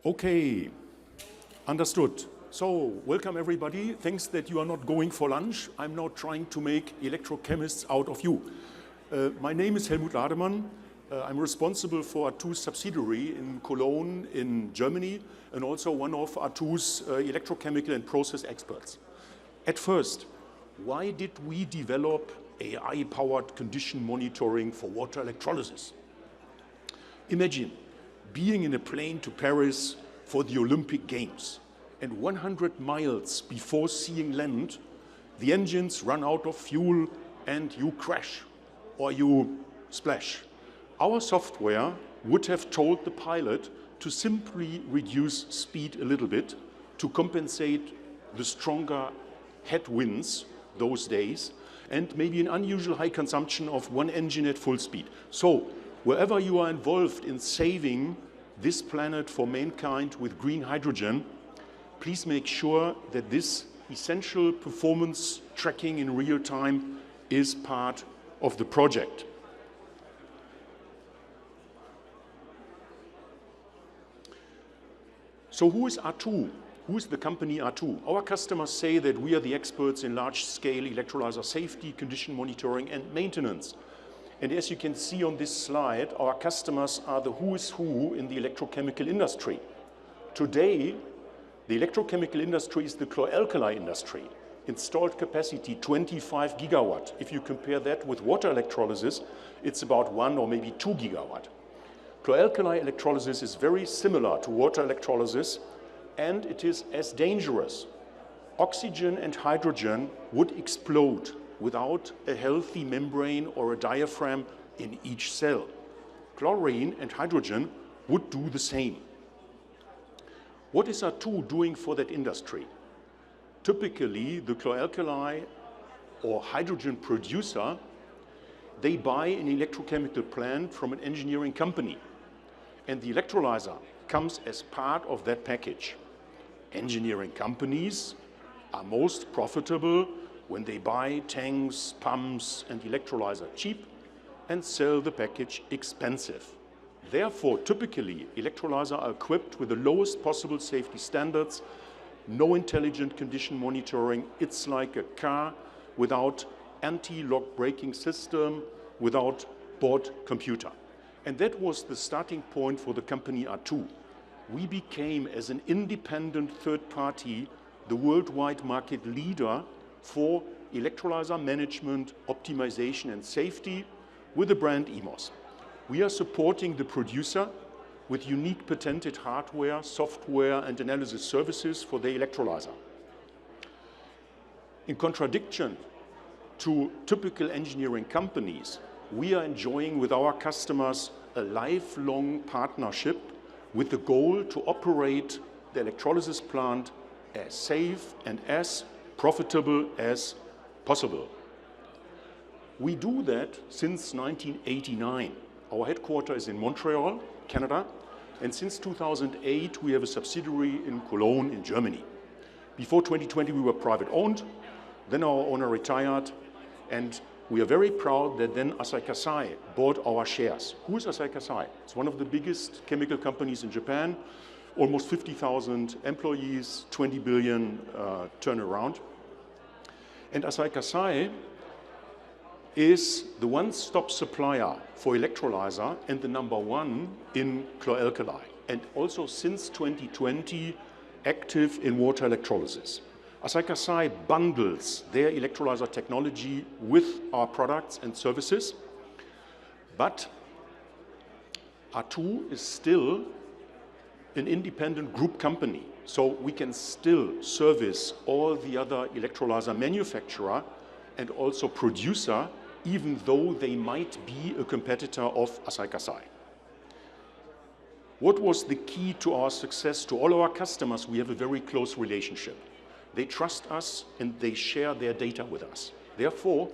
Okay, understood. So, welcome everybody. Thanks that you are not going for lunch. I'm now trying to make electrochemists out of you. My name is Helmut Lademann. I'm responsible for A2's subsidiary in Cologne in Germany and also one of A2's electrochemical and process experts. At first, why did we develop AI-powered condition monitoring for water electrolysis? Imagine being in a plane to Paris for the Olympic Games, and 100 miles before seeing land, the engines run out of fuel and you crash or you splash. Our software would have told the pilot to simply reduce speed a little bit to compensate the stronger headwinds those days and maybe an unusual high consumption of one engine at full speed. So wherever you are involved in saving this planet for mankind with green hydrogen, please make sure that this essential performance tracking in real time is part of the project. So who is A2? Who is the company A2? Our customers say that we are the experts in large-scale electrolyzer safety, condition monitoring, and maintenance. And as you can see on this slide, our customers are the who is who in the electrochemical industry. Today, the electrochemical industry is the chlor-alkali industry. Installed capacity 25 gigawatt. If you compare that with water electrolysis, it's about 1 or maybe 2 gigawatt. Chlor-alkali electrolysis is very similar to water electrolysis, and it is as dangerous. Oxygen and hydrogen would explode without a healthy membrane or a diaphragm in each cell. Chlorine and hydrogen would do the same. What is A2 doing for that industry? Typically, the chlor-alkali or hydrogen producer, they buy an electrochemical plant from an engineering company, and the electrolyzer comes as part of that package. Engineering companies are most profitable when they buy tanks, pumps, and electrolyzer cheap and sell the package expensive. Therefore, typically, electrolyzers are equipped with the lowest possible safety standards, no intelligent condition monitoring. It's like a car without anti-lock braking system, without board computer. And that was the starting point for the company A2. We became, as an independent third party, the worldwide market leader for electrolyzer management, optimization, and safety with the brand EMOS. We are supporting the producer with unique patented hardware, software, and analysis services for the electrolyzer. In contradiction to typical engineering companies, we are enjoying with our customers a lifelong partnership with the goal to operate the electrolysis plant as safe and as profitable as possible. We do that since 1989. Our headquarters is in Montreal, Canada, and since 2008 we have a subsidiary in Cologne in Germany. Before 2020 we were private owned, then our owner retired, and we are very proud that then Asahi Kasei bought our shares. Who is Asahi Kasei? It's one of the biggest chemical companies in Japan, almost 50,000 employees, 20 billion turnaround. And Asahi Kasei is the one-stop supplier for electrolyzer and the #1 in chlor-alkali, and also since 2020 active in water electrolysis. Asahi Kasei bundles their electrolyzer technology with our products and services, but A2 is still an independent group company, so we can still service all the other electrolyzer manufacturer and also producer, even though they might be a competitor of Asahi Kasei. What was the key to our success? To all our customers, we have a very close relationship. They trust us and they share their data with us. Therefore,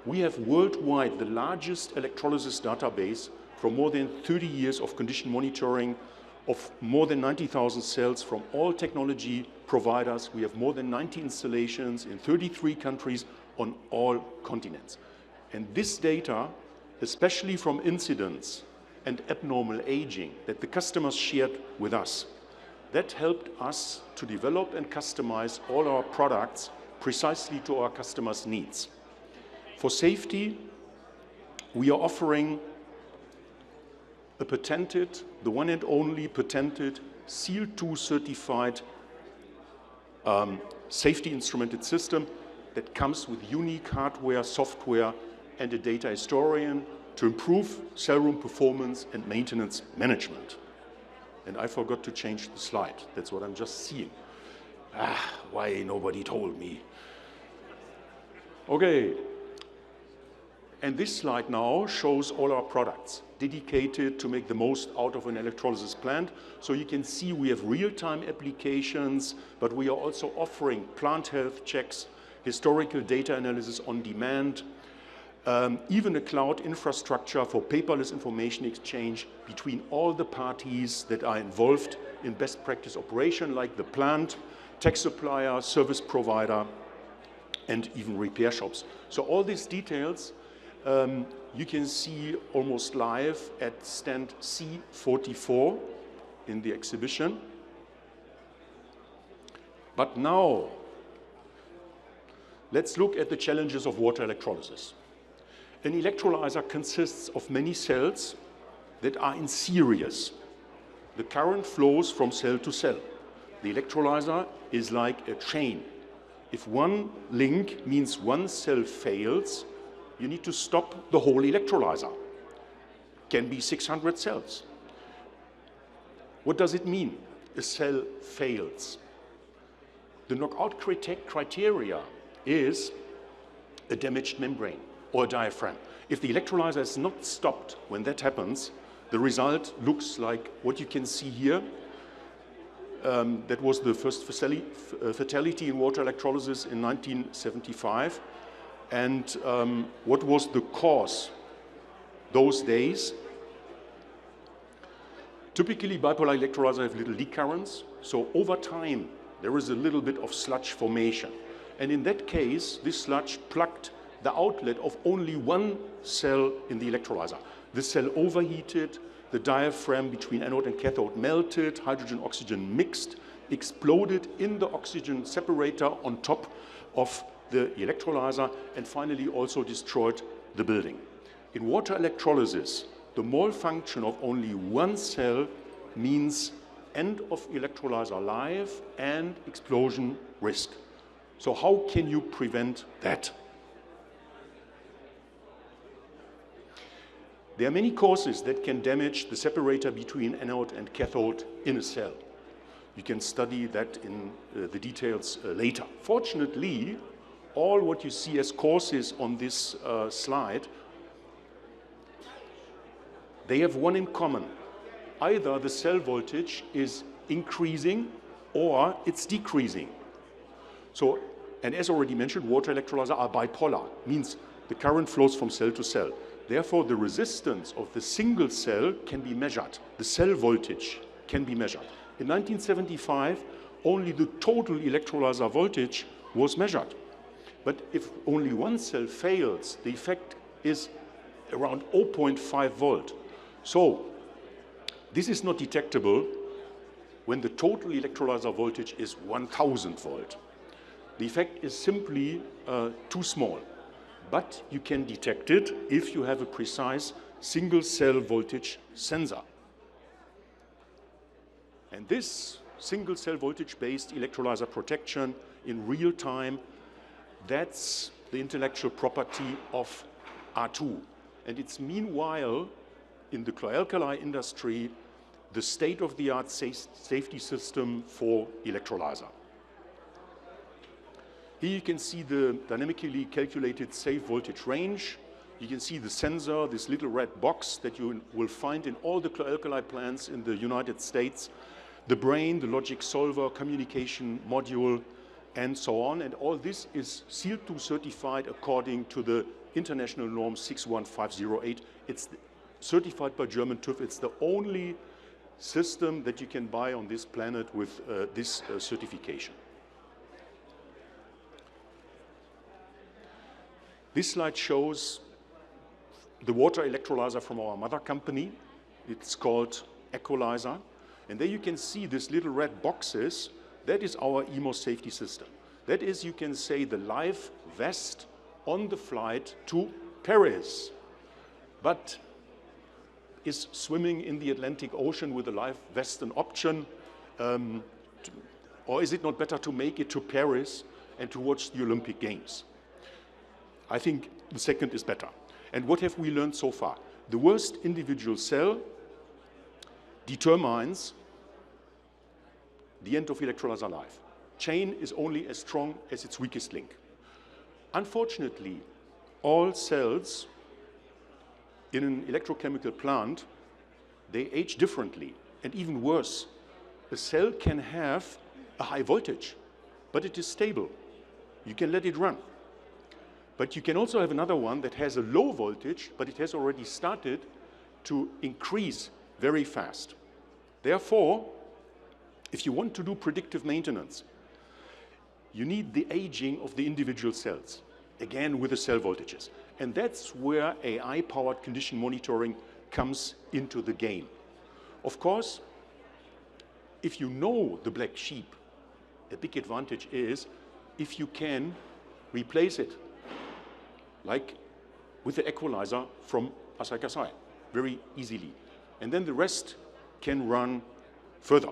we have worldwide the largest electrolysis database from more than 30 years of condition monitoring of more than 90,000 cells from all technology providers. We have more than 90 installations in 33 countries on all continents. And this data, especially from incidents and abnormal aging that the customers shared with us, That helped us to develop and customize all our products precisely to our customers' needs. For safety, we are offering a patented, the one and only patented SEAL 2 certified safety instrumented system that comes with unique hardware, software, and a data historian to improve cell room performance and maintenance management. And I forgot to change the slide. That's what I'm just seeing. Why nobody told me? Okay. And this slide now shows all our products dedicated to make the most out of an electrolysis plant. So you can see we have real-time applications, but we are also offering plant health checks, historical data analysis on demand, even a cloud infrastructure for paperless information exchange between all the parties that are involved in best practice operation, like the plant, tech supplier, service provider, and even repair shops. So all these details you can see almost live at stand C44 in the exhibition. But now, let's look at the challenges of water electrolysis. An electrolyzer consists of many cells that are in series. The current flows from cell to cell. The electrolyzer is like a chain. If one link means one cell fails, you need to stop the whole electrolyzer. Can be 600 cells. What does it mean? A cell fails. The knockout criteria is a damaged membrane or a diaphragm. If the electrolyzer is not stopped when that happens, the result looks like what you can see here. That was the first fatality in water electrolysis in 1975. And what was the cause those days? Typically, bipolar electrolyzers have little leak currents, so over time, there is a little bit of sludge formation. And in that case, this sludge plugged the outlet of only one cell in the electrolyzer. The cell overheated, the diaphragm between anode and cathode melted, hydrogen-oxygen mixed, exploded in the oxygen separator on top of the electrolyzer, and finally also destroyed the building. In water electrolysis, the malfunction of only one cell means end of electrolyzer life and explosion risk. So how can you prevent that? There are many causes that can damage the separator between anode and cathode in a cell. You can study that in the details later. Fortunately, all what you see as causes on this slide, they have one in common. Either the cell voltage is increasing or it's decreasing. So, and as already mentioned, water electrolyzers are bipolar, means the current flows from cell to cell. Therefore, the resistance of the single cell can be measured. The cell voltage can be measured. In 1975, only the total electrolyzer voltage was measured. But if only one cell fails, the effect is around 0.5 volt. So this is not detectable when the total electrolyzer voltage is 1000 volt. The effect is simply too small. But you can detect it if you have a precise single cell voltage sensor. And this single cell voltage based electrolyzer protection in real time, that's the intellectual property of R2. And it's meanwhile, in the chlor-alkali industry, the state-of-the-art safety system for electrolyzer. Here you can see the dynamically calculated safe voltage range. You can see the sensor, this little red box that you will find in all the chlor-alkali plants in the United States. The brain, the logic solver, communication module, and so on. And all this is SEAL 2 certified according to the international norm 61508. It's certified by German TÜV. It's the only system that you can buy on this planet with this certification. This slide shows the water electrolyzer from our mother company. It's called Electrolysis. And there you can see these little red boxes. That is our EMOS safety system. That is, you can say, the life vest on the flight to Paris. But is swimming in the Atlantic Ocean with a life vest an option? Or is it not better to make it to Paris and to watch the Olympic Games? I think the second is better. And what have we learned so far? The worst individual cell determines the end of electrolyzer life. Chain is only as strong as its weakest link. Unfortunately, all cells in an electrochemical plant, they age differently. And even worse, a cell can have a high voltage, but it is stable. You can let it run. But you can also have another one that has a low voltage, but it has already started to increase very fast. Therefore, if you want to do predictive maintenance, you need the aging of the individual cells, again with the cell voltages. And that's where AI-powered condition monitoring comes into the game. Of course, if you know the black sheep, a big advantage is if you can replace it, like with the equalizer from Asai Kasai, very easily. And then the rest can run further.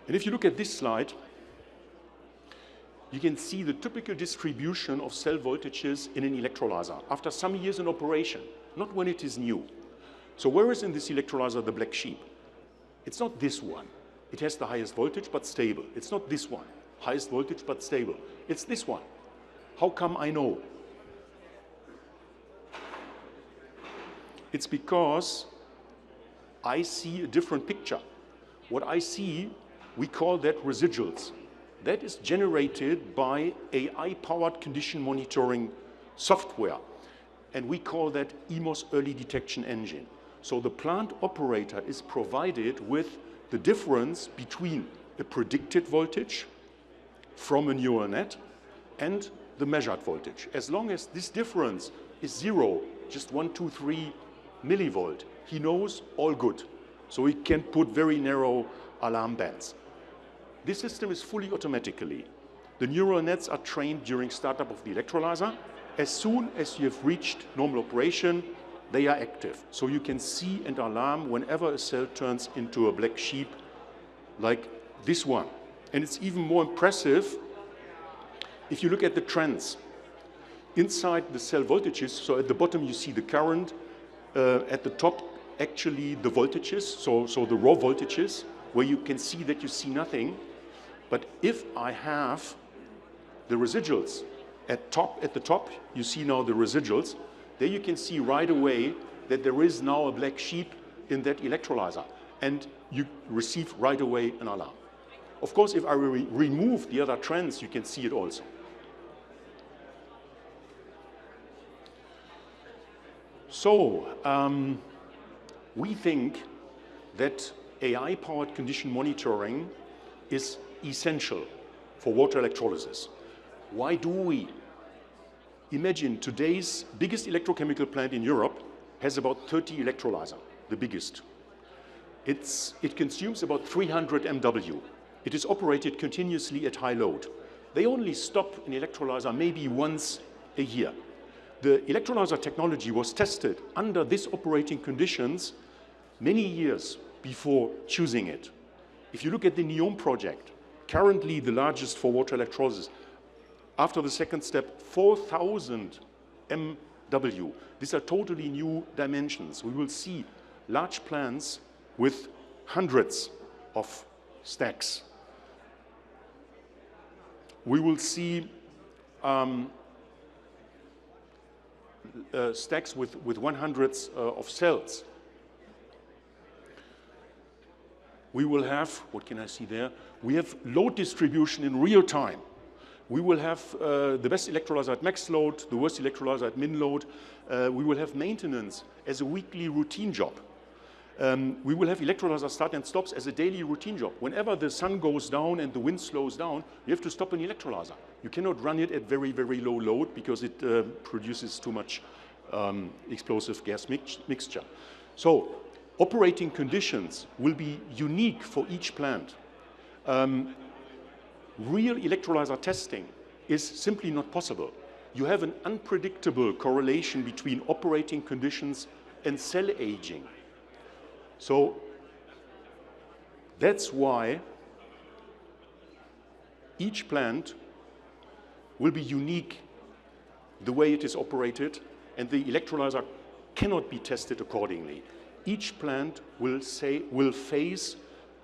And if you look at this slide, you can see the typical distribution of cell voltages in an electrolyzer after some years in operation, not when it is new. So where is in this electrolyzer the black sheep? It's not this one. It has the highest voltage but stable. It's not this one. Highest voltage but stable. It's this one. How come I know? It's because I see a different picture. What I see, we call that residuals. That is generated by AI-powered condition monitoring software. And we call that EMOS early detection engine. So the plant operator is provided with the difference between a predicted voltage from a neural net and the measured voltage. As long as this difference is zero, just 1, 2, 3 millivolt, he knows all good. So he can put very narrow alarm bands. This system is fully automatically. The neural nets are trained during startup of the electrolyzer. As soon as you have reached normal operation, they are active. So you can see and alarm whenever a cell turns into a black sheep like this one. And it's even more impressive if you look at the trends. Inside the cell voltages, so at the bottom you see the current, at the top actually the voltages, so the raw voltages, where you can see that you see nothing. But if I have the residuals at the top, you see now the residuals, there you can see right away that there is now a black sheep in that electrolyzer, and you receive right away an alarm. Of course, if I remove the other trends, you can see it also. So, we think that AI-powered condition monitoring is essential for water electrolysis. Why do we? Imagine today's biggest electrochemical plant in Europe has about 30 electrolyzers, the biggest. It consumes about 300 MW. It is operated continuously at high load. They only stop an electrolyzer maybe once a year. The electrolyzer technology was tested under these operating conditions many years before choosing it. If you look at the NEOM project, currently the largest for water electrolysis, after the second step, 4,000 MW. These are totally new dimensions. We will see large plants with hundreds of stacks. We will see stacks with 100s of cells. We will have, what can I see there? We have load distribution in real time. We will have the best electrolyzer at max load, the worst electrolyzer at min load. We will have maintenance as a weekly routine job. We will have electrolyzer start and stops as a daily routine job. Whenever the sun goes down and the wind slows down, you have to stop an electrolyzer. You cannot run it at very, very low load because it produces too much explosive gas mixture. So Operating conditions will be unique for each plant. Real electrolyzer testing is simply not possible. You have an unpredictable correlation between operating conditions and cell aging. So that's why each plant will be unique the way it is operated, and the electrolyzer cannot be tested accordingly. Each plant will face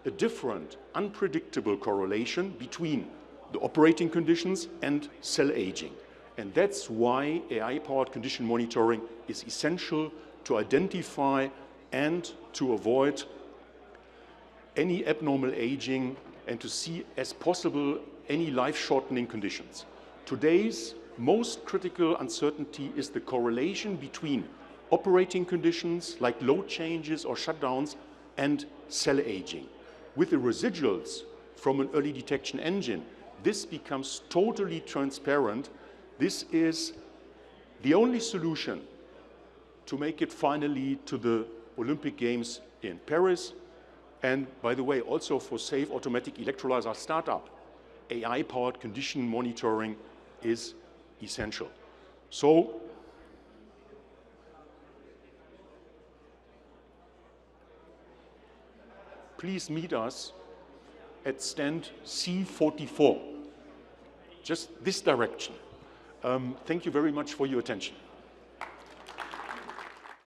a different, unpredictable correlation between the operating conditions and cell aging. And that's why AI-powered condition monitoring is essential to identify and to avoid any abnormal aging and to see as possible any life-shortening conditions. Today's most critical uncertainty is the correlation between operating conditions like load changes or shutdowns and cell aging. With the residuals from an early detection engine, this becomes totally transparent. This is the only solution to make it finally to the Olympic Games in Paris. And by the way, also for safe automatic electrolyzer startup, AI-powered condition monitoring is essential. So, please meet us at stand C44, just this direction. Thank you very much for your attention.